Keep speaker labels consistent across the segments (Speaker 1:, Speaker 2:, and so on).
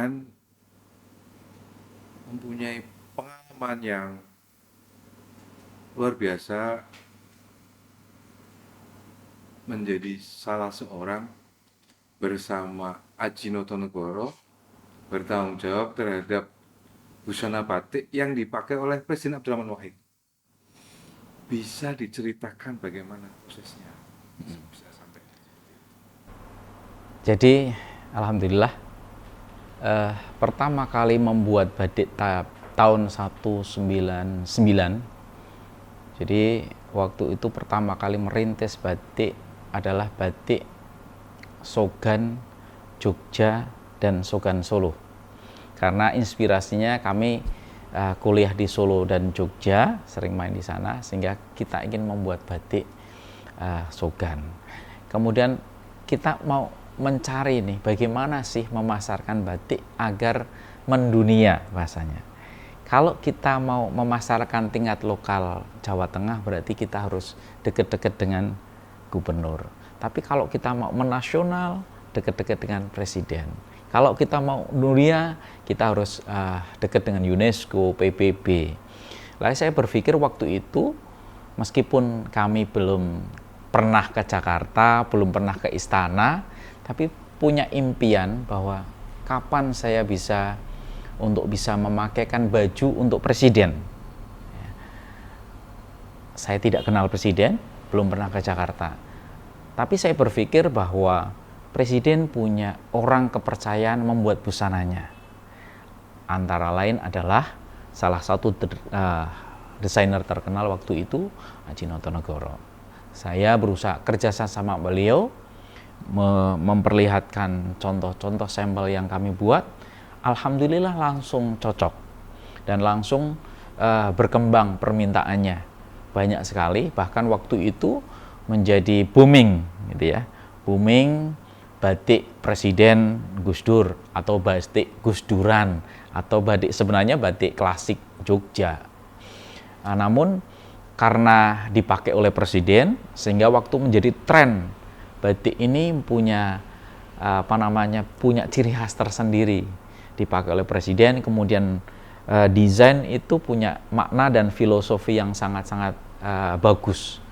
Speaker 1: dengan mempunyai pengalaman yang luar biasa menjadi salah seorang bersama Aji Notonegoro bertanggung jawab terhadap busana batik yang dipakai oleh Presiden Abdurrahman Wahid. Bisa diceritakan bagaimana prosesnya? Bisa sampai.
Speaker 2: Jadi alhamdulillah pertama kali membuat batik tahun 1999. Jadi waktu itu pertama kali merintis batik adalah batik Sogan Jogja dan Sogan Solo. Karena inspirasinya kami kuliah di Solo dan Jogja, sering main di sana, sehingga kita ingin membuat batik Sogan. Kemudian kita mau mencari nih bagaimana sih memasarkan batik agar mendunia bahasanya. Kalau kita mau memasarkan tingkat lokal Jawa Tengah berarti kita harus dekat-dekat dengan gubernur. Tapi kalau kita mau menasional, dekat-dekat dengan presiden. Kalau kita mau dunia, kita harus dekat dengan UNESCO, PBB. Lalu saya berpikir waktu itu, meskipun kami belum pernah ke Jakarta, belum pernah ke istana, tapi punya impian bahwa kapan saya bisa memakaikan baju untuk presiden. Saya tidak kenal presiden, belum pernah ke Jakarta. Tapi saya berpikir bahwa presiden punya orang kepercayaan membuat busananya. Antara lain adalah salah satu desainer terkenal waktu itu, Aji Notonegoro. Saya berusaha kerjasama sama beliau, memperlihatkan contoh-contoh sampel yang kami buat. Alhamdulillah langsung cocok dan langsung berkembang permintaannya banyak sekali, bahkan waktu itu menjadi booming gitu ya, booming batik Presiden Gus Dur atau batik Gus Duran atau batik sebenarnya batik klasik Jogja. Namun karena dipakai oleh presiden sehingga waktu menjadi tren, batik ini punya punya ciri khas tersendiri, dipakai oleh presiden. Kemudian desain itu punya makna dan filosofi yang sangat-sangat bagus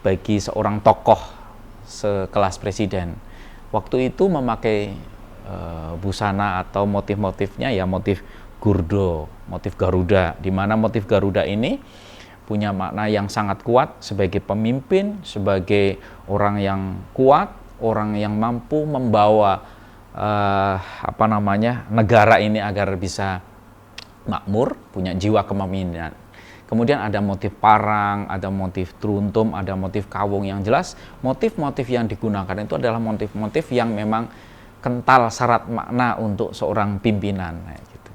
Speaker 2: bagi seorang tokoh sekelas presiden. Waktu itu memakai busana atau motif-motifnya ya motif Gurdo, motif Garuda, di mana motif Garuda ini punya makna yang sangat kuat sebagai pemimpin, sebagai orang yang kuat, orang yang mampu membawa negara ini agar bisa makmur, punya jiwa kepemimpinan. Kemudian ada motif parang, ada motif truntum, ada motif kawung. Yang jelas motif-motif yang digunakan itu adalah motif-motif yang memang kental syarat makna untuk seorang pimpinan. Gitu.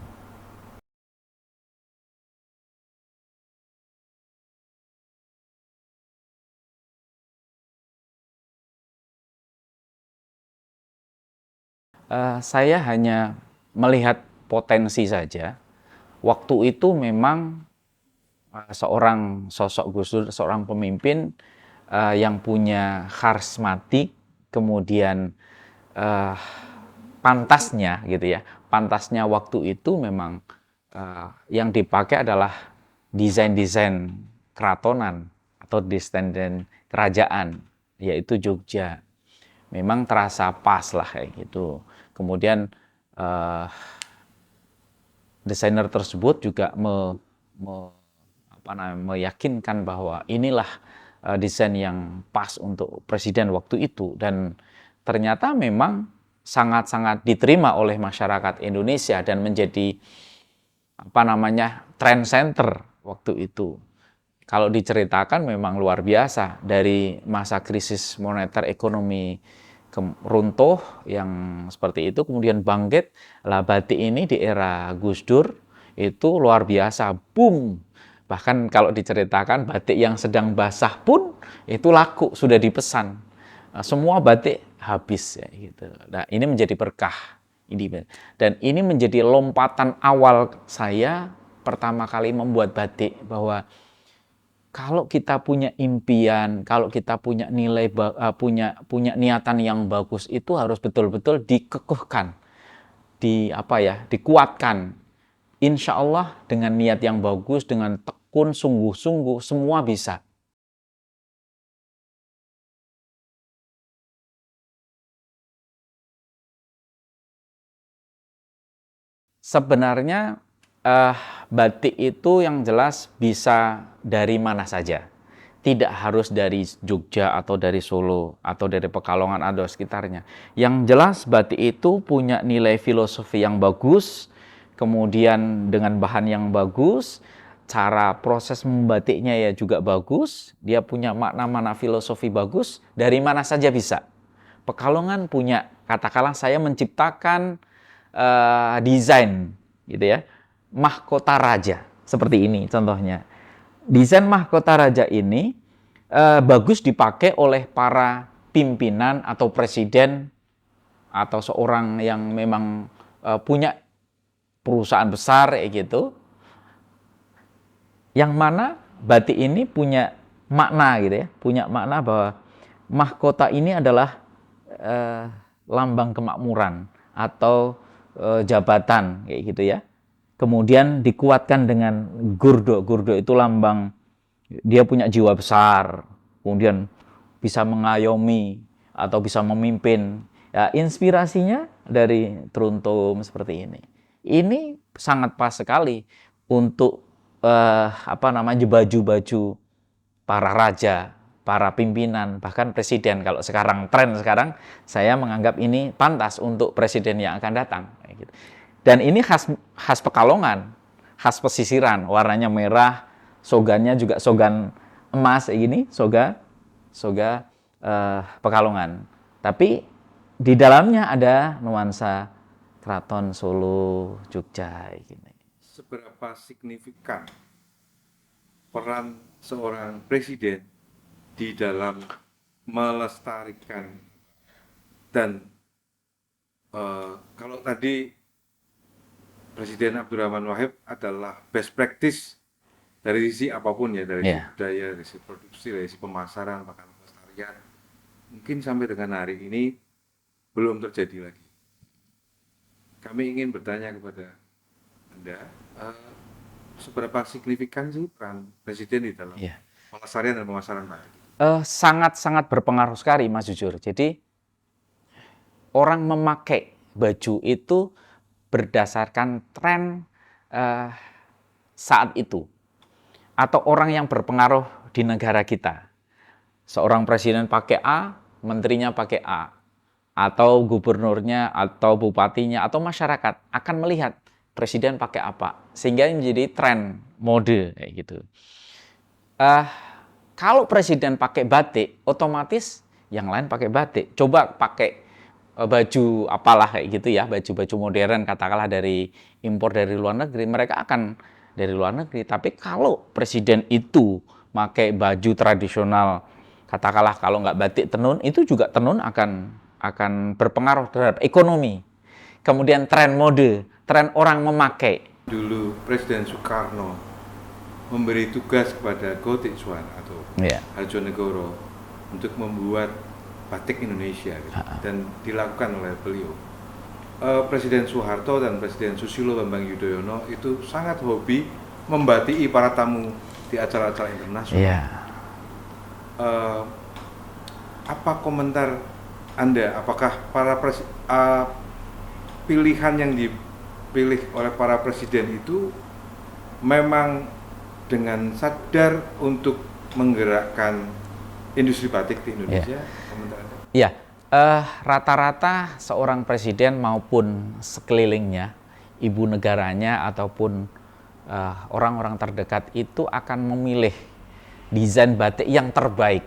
Speaker 2: Saya hanya melihat potensi saja. Waktu itu memang seorang sosok Gus Dur, seorang pemimpin yang punya karismatik, kemudian pantasnya gitu ya, pantasnya waktu itu memang yang dipakai adalah desain-desain keratonan atau desain kerajaan, yaitu Jogja. Memang terasa pas lah kayak gitu. Kemudian desainer tersebut juga meyakinkan bahwa inilah desain yang pas untuk presiden waktu itu, dan ternyata memang sangat-sangat diterima oleh masyarakat Indonesia dan menjadi trend center waktu itu. Kalau diceritakan memang luar biasa, dari masa krisis moneter ekonomi runtuh yang seperti itu kemudian bangkit lah, batik ini di era Gus Dur itu luar biasa, boom. Bahkan kalau diceritakan batik yang sedang basah pun itu laku, sudah dipesan. Semua batik habis ya gitu. Nah, ini menjadi berkah. Dan ini menjadi lompatan awal saya pertama kali membuat batik, bahwa kalau kita punya impian, kalau kita punya punya niatan yang bagus, itu harus betul-betul dikekuhkan. dikuatkan. Insya Allah dengan niat yang bagus, dengan tekun, sungguh-sungguh, semua bisa. Sebenarnya batik itu yang jelas bisa dari mana saja. Tidak harus dari Jogja atau dari Solo atau dari Pekalongan atau sekitarnya. Yang jelas batik itu punya nilai filosofi yang bagus, kemudian dengan bahan yang bagus, cara proses membatiknya ya juga bagus, dia punya makna-makna filosofi bagus, dari mana saja bisa. Pekalongan punya, katakanlah saya menciptakan desain gitu ya, mahkota raja seperti ini contohnya. Desain mahkota raja ini bagus dipakai oleh para pimpinan atau presiden atau seorang yang memang punya perusahaan besar kayak gitu. Yang mana batik ini punya makna gitu ya, punya makna bahwa mahkota ini adalah lambang kemakmuran atau jabatan kayak gitu ya. Kemudian dikuatkan dengan gurdo. Gurdo itu lambang dia punya jiwa besar, kemudian bisa mengayomi atau bisa memimpin. Ya, inspirasinya dari Truntum seperti ini. Ini sangat pas sekali untuk baju-baju para raja, para pimpinan, bahkan presiden. Kalau sekarang tren sekarang, saya menganggap ini pantas untuk presiden yang akan datang. Kayak gitu. Dan ini khas Pekalongan, khas pesisiran, warnanya merah, sogannya juga sogan emas kayak gini, soga Pekalongan. Tapi di dalamnya ada nuansa Keraton Solo, Jogja gini.
Speaker 1: Seberapa signifikan peran seorang presiden di dalam melestarikan dan kalau tadi Presiden Abdurrahman Wahid adalah best practice dari sisi apapun ya, dari sisi budaya, dari sisi produksi, dari sisi pemasaran, bahkan pelestarian. Mungkin sampai dengan hari ini belum terjadi lagi. Kami ingin bertanya kepada Anda, seberapa signifikan sih peran Presiden di dalam pelestarian dan pemasaran batik?
Speaker 2: Sangat-sangat berpengaruh sekali, Mas Jujur. Jadi orang memakai baju itu berdasarkan tren saat itu. Atau orang yang berpengaruh di negara kita. Seorang presiden pakai A, menterinya pakai A. Atau gubernurnya, atau bupatinya, atau masyarakat akan melihat presiden pakai apa. Sehingga menjadi tren, mode kayak gitu. Kalau presiden pakai batik, otomatis yang lain pakai batik. Coba pakai baju apalah kayak gitu ya, baju-baju modern katakanlah dari impor dari luar negeri, mereka akan dari luar negeri. Tapi kalau presiden itu pakai baju tradisional, katakanlah kalau nggak batik tenun, itu juga tenun akan berpengaruh terhadap ekonomi. Kemudian tren mode, tren orang memakai.
Speaker 1: Dulu Presiden Soekarno memberi tugas kepada Gotiksuan atau Harjonegoro untuk membuat batik Indonesia gitu. Dan dilakukan oleh beliau. Presiden Soeharto dan Presiden Susilo Bambang Yudhoyono itu sangat hobi membatiki para tamu di acara-acara internasional. Apa komentar Anda? Apakah para pilihan yang dipilih oleh para presiden itu memang dengan sadar untuk menggerakkan industri batik di Indonesia? Komentar Anda?
Speaker 2: Iya, rata-rata seorang presiden maupun sekelilingnya, ibu negaranya ataupun orang-orang terdekat itu akan memilih desain batik yang terbaik,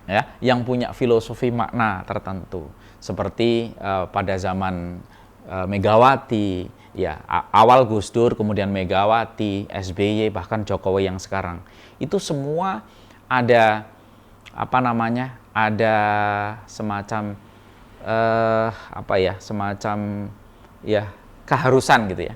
Speaker 2: ya, yang punya filosofi makna tertentu. Seperti pada zaman Megawati, ya awal Gus Dur, kemudian Megawati, SBY, bahkan Jokowi yang sekarang. Itu semua ada ada semacam keharusan gitu ya,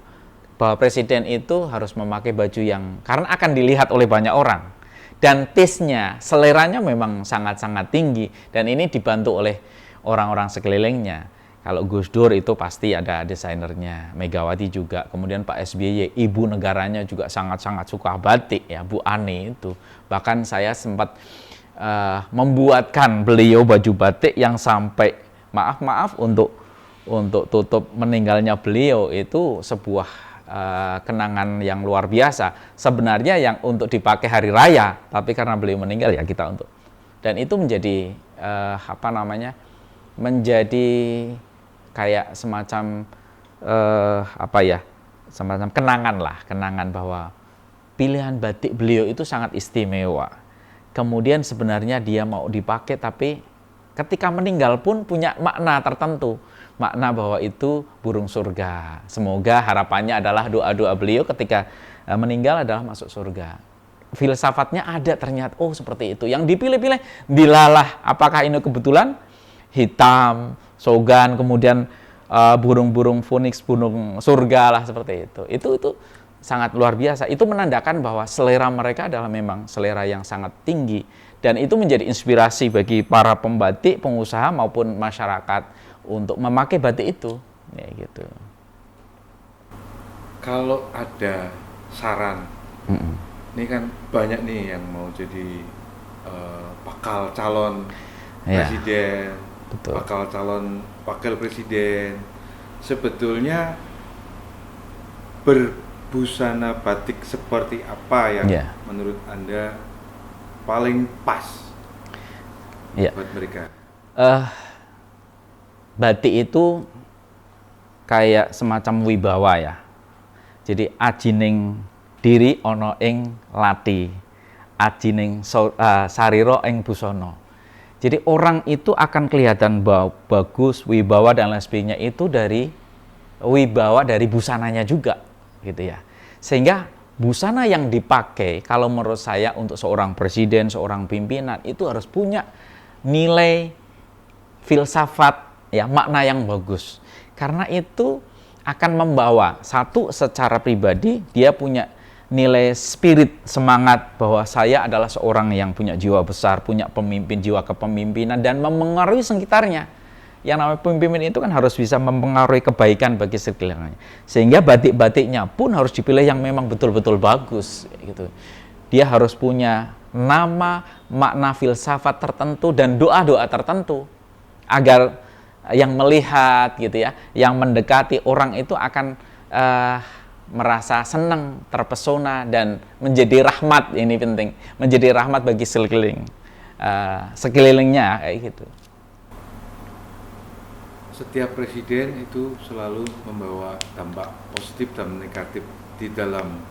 Speaker 2: bahwa presiden itu harus memakai baju yang karena akan dilihat oleh banyak orang dan taste-nya, seleranya memang sangat-sangat tinggi dan ini dibantu oleh orang-orang sekelilingnya. Kalau Gus Dur itu pasti ada desainernya, Megawati juga, kemudian Pak SBY, ibu negaranya juga sangat-sangat suka batik ya, Bu Ani itu. Bahkan saya sempat membuatkan beliau baju batik yang sampai maaf untuk tutup meninggalnya beliau itu sebuah kenangan yang luar biasa. Sebenarnya yang untuk dipakai hari raya, tapi karena beliau meninggal ya kita untuk. Dan itu menjadi menjadi kayak semacam semacam kenangan bahwa pilihan batik beliau itu sangat istimewa. Kemudian sebenarnya dia mau dipakai, tapi ketika meninggal pun punya makna tertentu, makna bahwa itu burung surga. Semoga harapannya adalah doa-doa beliau ketika meninggal adalah masuk surga. Filsafatnya ada ternyata, oh seperti itu. Yang dipilih-pilih dilalah, apakah ini kebetulan hitam, sogan, kemudian burung-burung phoenix, burung surga lah seperti itu. Itu sangat luar biasa. Itu menandakan bahwa selera mereka adalah memang selera yang sangat tinggi, dan itu menjadi inspirasi bagi para pembatik, pengusaha maupun masyarakat untuk memakai batik itu. Ya gitu.
Speaker 1: Kalau ada saran, ini kan banyak nih yang mau jadi bakal calon presiden,
Speaker 2: betul.
Speaker 1: bakal calon wakil presiden. Sebetulnya busana batik seperti apa yang menurut Anda paling pas buat mereka?
Speaker 2: Batik itu kayak semacam wibawa ya. Jadi ajining diri ono ing lati, ajining sariro ing busana. Jadi orang itu akan kelihatan bagus, wibawa dan lain sebagainya itu dari wibawa dari busananya juga, gitu ya. Sehingga busana yang dipakai kalau menurut saya untuk seorang presiden, seorang pimpinan itu harus punya nilai filsafat ya, makna yang bagus. Karena itu akan membawa satu secara pribadi dia punya nilai spirit, semangat bahwa saya adalah seorang yang punya jiwa besar, punya pemimpin, jiwa kepemimpinan dan memengaruhi sekitarnya. Yang namanya pemimpin itu kan harus bisa mempengaruhi kebaikan bagi sekelilingnya. Sehingga batik-batiknya pun harus dipilih yang memang betul-betul bagus gitu. Dia harus punya nama, makna filsafat tertentu dan doa-doa tertentu agar yang melihat gitu ya, yang mendekati orang itu akan merasa senang, terpesona dan menjadi rahmat. Ini penting, menjadi rahmat bagi sekelilingnya kayak gitu.
Speaker 1: Setiap presiden itu selalu membawa dampak positif dan negatif di dalam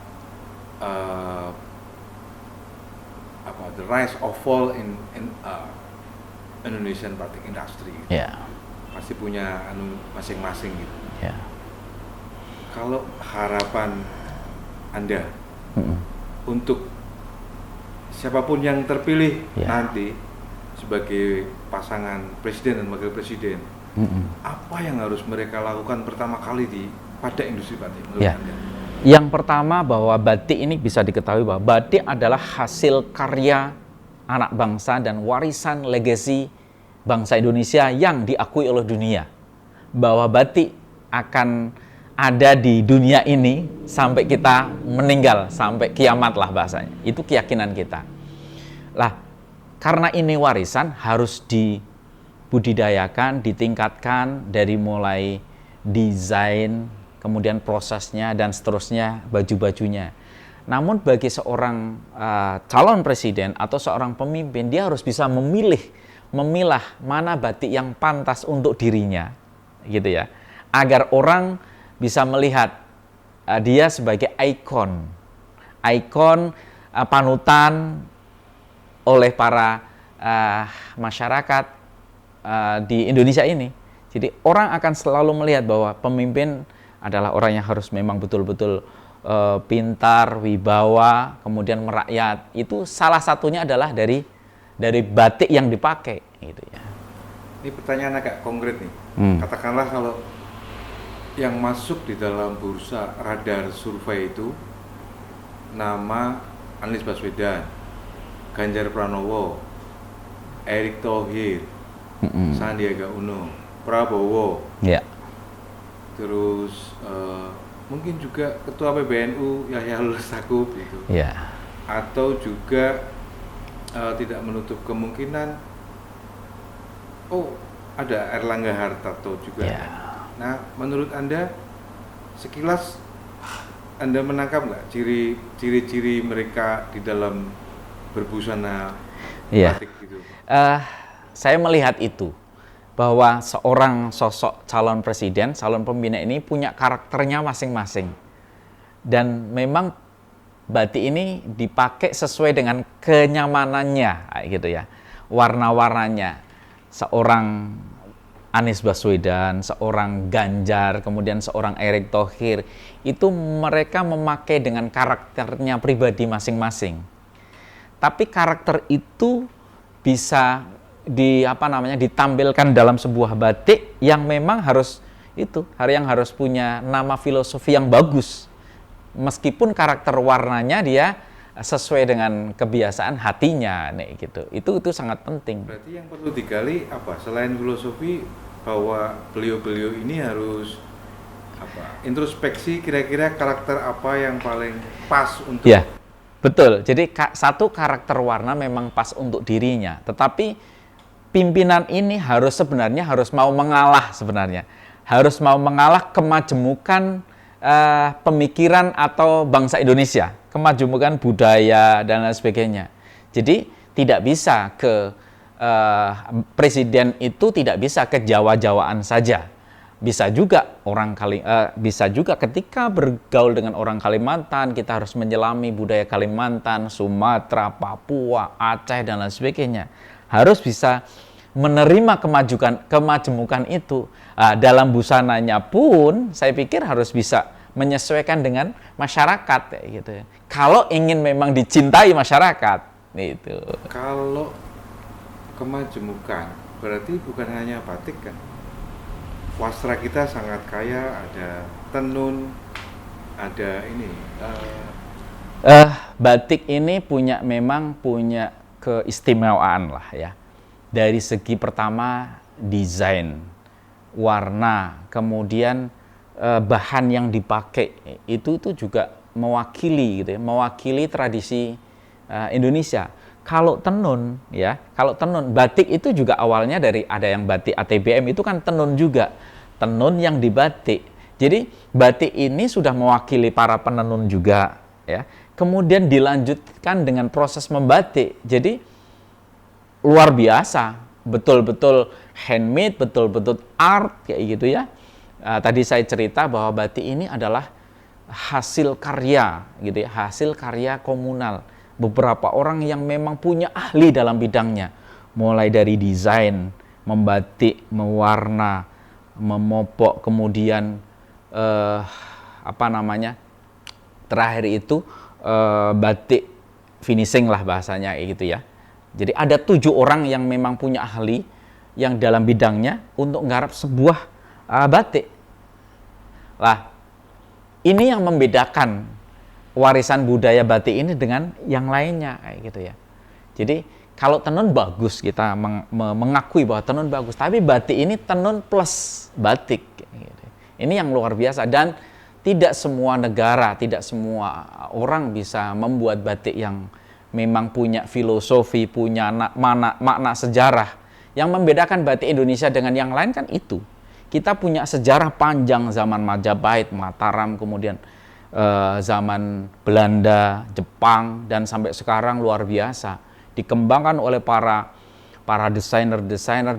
Speaker 1: the rise or fall in Indonesian batik industry. Pasti punya masing-masing gitu. Kalau harapan Anda untuk siapapun yang terpilih nanti sebagai pasangan presiden dan wakil presiden, apa yang harus mereka lakukan pertama kali pada industri batik menurut Anda?
Speaker 2: Yang pertama bahwa batik ini bisa diketahui bahwa batik adalah hasil karya anak bangsa dan warisan legasi bangsa Indonesia yang diakui oleh dunia. Bahwa batik akan ada di dunia ini sampai kita meninggal, sampai kiamat lah bahasanya. Itu keyakinan kita. Lah, karena ini warisan harus dibudidayakan, ditingkatkan dari mulai desain, kemudian prosesnya dan seterusnya, baju-bajunya. Namun bagi seorang calon presiden atau seorang pemimpin, dia harus bisa memilah mana batik yang pantas untuk dirinya, gitu ya. Agar orang bisa melihat dia sebagai ikon panutan oleh para masyarakat di Indonesia ini. Jadi orang akan selalu melihat bahwa pemimpin adalah orang yang harus memang betul-betul pintar, wibawa, kemudian merakyat. Itu salah satunya adalah dari batik yang dipakai, gitu ya.
Speaker 1: Ini pertanyaan agak konkret nih. Katakanlah kalau yang masuk di dalam bursa radar survei itu nama Anies Baswedan, Ganjar Pranowo, Erick Thohir, Sandiaga Uno. Prabowo,
Speaker 2: Ya.
Speaker 1: terus mungkin juga Ketua PBNU Yahya Stakuf gitu,
Speaker 2: Ya.
Speaker 1: atau juga tidak menutup kemungkinan ada Erlangga Hartarto juga.
Speaker 2: Ya.
Speaker 1: Nah, menurut Anda sekilas Anda menangkap nggak ciri-ciri mereka di dalam berbusana
Speaker 2: Ya.
Speaker 1: batik gitu?
Speaker 2: Saya melihat itu bahwa seorang sosok calon presiden, calon pembina ini punya karakternya masing-masing. Dan memang batik ini dipakai sesuai dengan kenyamanannya, gitu ya. Warna-warnanya. Seorang Anies Baswedan, seorang Ganjar, kemudian seorang Erick Thohir, itu mereka memakai dengan karakternya pribadi masing-masing. Tapi karakter itu bisa ditampilkan dalam sebuah batik yang memang harus punya nama filosofi yang bagus. Meskipun karakter warnanya dia sesuai dengan kebiasaan hatinya, nih gitu. Itu sangat penting.
Speaker 1: Berarti yang perlu digali apa? Selain filosofi, bahwa beliau-beliau ini harus introspeksi, kira-kira karakter apa yang paling pas untuk.
Speaker 2: Ya, betul. Jadi satu karakter warna memang pas untuk dirinya, tetapi pimpinan ini sebenarnya harus mau mengalah harus mau mengalah kemajemukan pemikiran atau bangsa Indonesia, kemajemukan budaya dan lain sebagainya. Jadi tidak bisa presiden itu tidak bisa ke Jawa-Jawaan saja. Bisa juga ketika bergaul dengan orang Kalimantan, kita harus menyelami budaya Kalimantan, Sumatera, Papua, Aceh dan lain sebagainya. Harus bisa menerima kemajemukan itu. Dalam busananya pun saya pikir harus bisa menyesuaikan dengan masyarakat, gitu. Kalau ingin memang dicintai masyarakat, itu.
Speaker 1: Kalau kemajemukan berarti bukan hanya batik kan? Wastra kita sangat kaya, ada tenun, ada ini.
Speaker 2: Batik ini memang punya keistimewaan lah ya. Dari segi pertama desain, warna, kemudian bahan yang dipakai itu juga mewakili gitu ya, mewakili tradisi Indonesia. Kalau tenun batik itu juga awalnya dari ada yang batik ATBM itu kan tenun juga, tenun yang dibatik. Jadi batik ini sudah mewakili para penenun juga ya. Kemudian dilanjutkan dengan proses membatik. Jadi luar biasa, betul-betul handmade, betul-betul art kayak gitu ya. Tadi saya cerita bahwa batik ini adalah hasil karya gitu ya, hasil karya komunal. Beberapa orang yang memang punya ahli dalam bidangnya, mulai dari desain, membatik, mewarna, memopok, kemudian terakhir itu batik finishing lah bahasanya gitu ya. Jadi ada 7 orang yang memang punya ahli yang dalam bidangnya untuk menggarap sebuah batik. Lah, ini yang membedakan warisan budaya batik ini dengan yang lainnya kayak gitu ya. Jadi kalau tenun bagus, kita mengakui bahwa tenun bagus, tapi batik ini tenun plus batik gitu. Ini yang luar biasa, dan tidak semua negara, tidak semua orang bisa membuat batik yang memang punya filosofi, punya makna sejarah. Yang membedakan batik Indonesia dengan yang lain kan itu. Kita punya sejarah panjang, zaman Majapahit, Mataram, kemudian zaman Belanda, Jepang, dan sampai sekarang luar biasa dikembangkan oleh para desainer.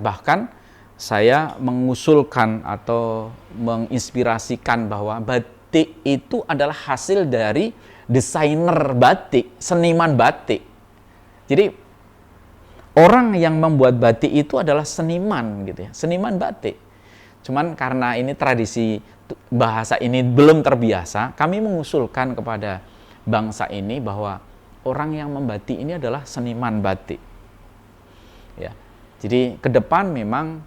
Speaker 2: Bahkan saya mengusulkan atau menginspirasikan bahwa batik itu adalah hasil dari desainer batik, seniman batik. Jadi orang yang membuat batik itu adalah seniman gitu ya, seniman batik. Cuman karena ini tradisi bahasa ini belum terbiasa, kami mengusulkan kepada bangsa ini bahwa orang yang membatik ini adalah seniman batik. Ya, jadi ke depan memang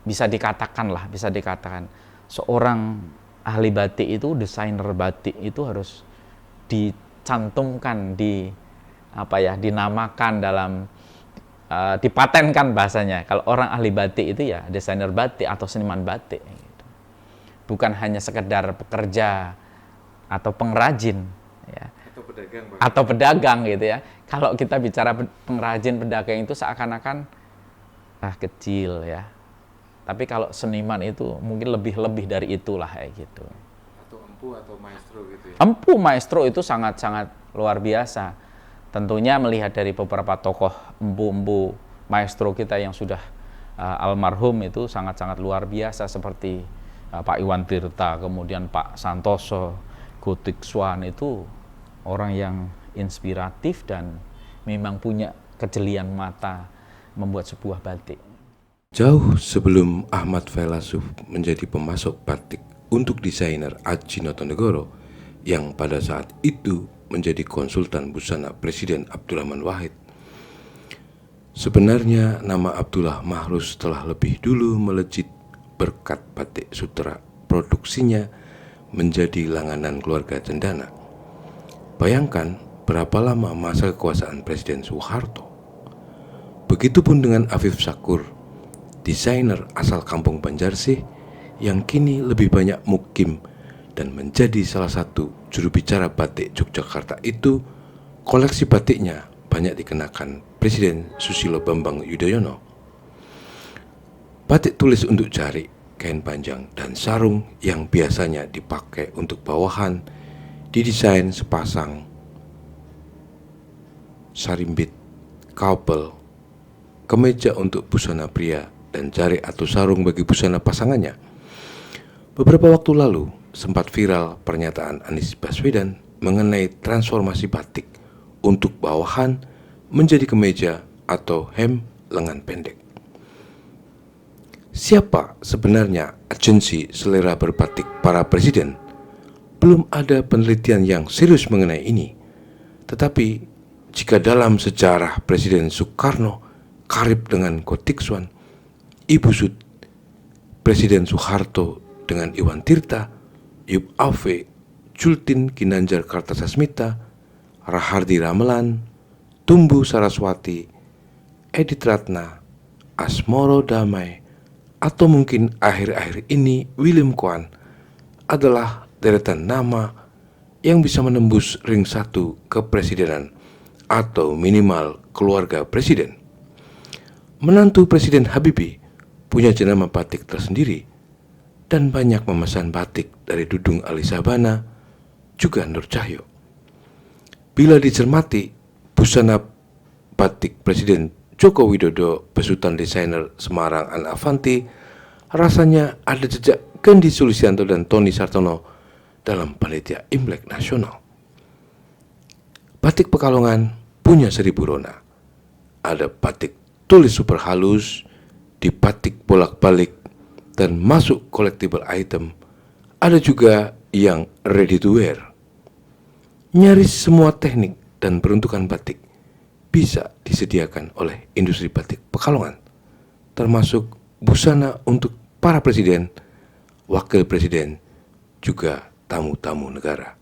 Speaker 2: bisa dikatakan seorang ahli batik itu, desainer batik itu harus dicantumkan, dinamakan dalam dipatenkan bahasanya. Kalau orang ahli batik itu ya desainer batik atau seniman batik. Gitu. Bukan hanya sekedar pekerja atau pengrajin, ya. Atau pedagang gitu ya. Kalau kita bicara pengrajin, pedagang itu seakan-akan kecil ya. Tapi kalau seniman itu mungkin lebih dari itulah kayak gitu.
Speaker 1: Atau empu atau maestro gitu ya.
Speaker 2: Empu maestro itu sangat-sangat luar biasa. Tentunya melihat dari beberapa tokoh empu-empu maestro kita yang sudah almarhum itu sangat-sangat luar biasa seperti Pak Iwan Tirta, kemudian Pak Santoso, Gotik Swan itu orang yang inspiratif dan memang punya kejelian mata membuat sebuah batik.
Speaker 3: Jauh sebelum Ahmad Failasuf menjadi pemasok batik untuk desainer Aji Notonegoro yang pada saat itu menjadi konsultan busana Presiden Abdurrahman Wahid. Sebenarnya nama Abdullah Mahrus telah lebih dulu melejit berkat batik sutra produksinya menjadi langanan keluarga Cendana. Bayangkan berapa lama masa kekuasaan Presiden Soeharto. Begitupun dengan Afif Sakur, desainer asal kampung Banjarsih yang kini lebih banyak mukim dan menjadi salah satu juru bicara batik Yogyakarta itu, koleksi batiknya banyak dikenakan Presiden Susilo Bambang Yudhoyono. Batik tulis untuk jari, kain panjang, dan sarung yang biasanya dipakai untuk bawahan didesain sepasang sarimbit, kaupel, kemeja untuk busana pria, dan jari atau sarung bagi busana pasangannya. Beberapa waktu lalu sempat viral pernyataan Anies Baswedan mengenai transformasi batik untuk bawahan menjadi kemeja atau hem lengan pendek. Siapa sebenarnya agensi selera berbatik para presiden? Belum ada penelitian yang serius mengenai ini. Tetapi jika dalam sejarah Presiden Soekarno karib dengan Gotik Swan, Ibu Sud, Presiden Soeharto dengan Iwan Tirta, Yub Auve, Jultin Ginanjar Kartasasmita, Rahardi Ramelan, Tumbu Saraswati, Edith Ratna, Asmoro Damai, atau mungkin akhir-akhir ini William Kwan adalah deretan nama yang bisa menembus ring 1 kepresidenan atau minimal keluarga presiden. Menantu Presiden Habibie punya jenama batik tersendiri dan banyak memesan batik dari Dudung Ali Sabana, juga Nur Cahyo. Bila dicermati, busana batik Presiden Joko Widodo besutan desainer Semarang An Avanti, rasanya ada jejak Gendi Sulistianto dan Tony Sartono dalam panitia Imlek Nasional. Batik Pekalongan punya 1000 rona. Ada batik tulis super halus, dibatik bolak-balik, dan masuk collectible item. Ada juga yang ready to wear. Nyaris semua teknik dan peruntukan batik bisa disediakan oleh industri batik Pekalongan, termasuk busana untuk para presiden, wakil presiden, juga tamu-tamu negara.